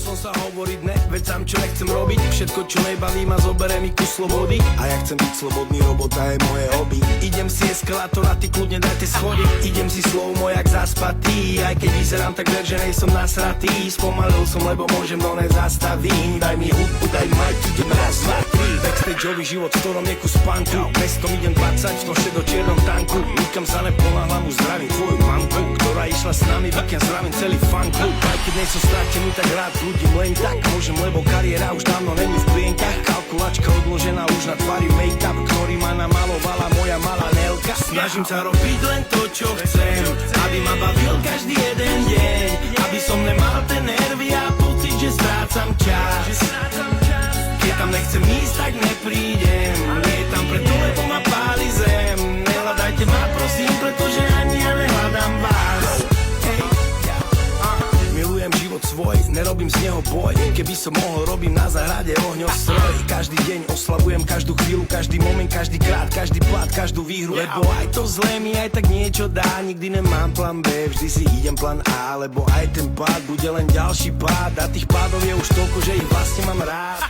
som sa hovoriť ne, veď sám čo nechcem robiť. Všetko čo nebaví ma zoberie mi kus slobody. A ja chcem byť slobodný, robota je moje hobby. Idem si eskalátor a ty kľudne dajte schody. Idem si slow-mo jak zaspatý. Aj keď vyzerám tak ver, že nejsom nasratý. Spomalil som, lebo môžem, no nezastavím. Daj mi hudbu, daj mic, idem raz, dva, tri. Backstageový život, v ktorom je kus punku. Mestom idem 20, no do čiernom tanku. Nikam sa neponáhľam, už zdravím tvoju mamku, ktorá išla s nami, víkend zdravím celý fanklub. Aj keď nejsem stratený, tak rád ľudí len tak môžem, lebo kariéra už dávno není v plienkach. Kalkulačka odložená už na tvári make-up, ktorý ma namalovala moja malá Nelka. Snažím sa robiť len to, čo chcem, aby ma bavil každý jeden deň, aby som nemal ten nervy a pocit, že strácam čas. Keď tam nechcem ísť, tak neprídem. Lietam preto, lebo ma páli zem. Nehľadajte ma, prosím, pretože ani ja nehľadám vás. Milujem život svoj, nerobím z neho boj. Keby som mohol, robím na záhrade ohňostroj. Každý deň oslavujem každú chvíľu, každý moment, každý krát, každý plat, každú výhru. Lebo aj to zlé mi aj tak niečo dá. Nikdy nemám plán B, vždy si idem plán A. Lebo aj ten pád bude len ďalší pád. A tých pádov je už toľko, že ich vlastne mám rád.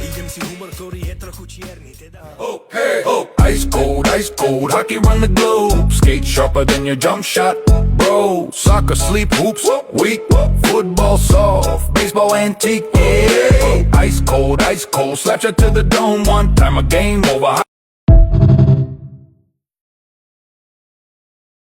Idem si humor, ktorý je trochu čierny, teda... Oh, hey, oh. Ice cold, hockey run the globe. Skate sharper than your jump shot, bro. Soccer, sleep, hoops, weak. Football, soft, baseball, antique, yeah. Ice cold, slap you to the dome. One time a game over.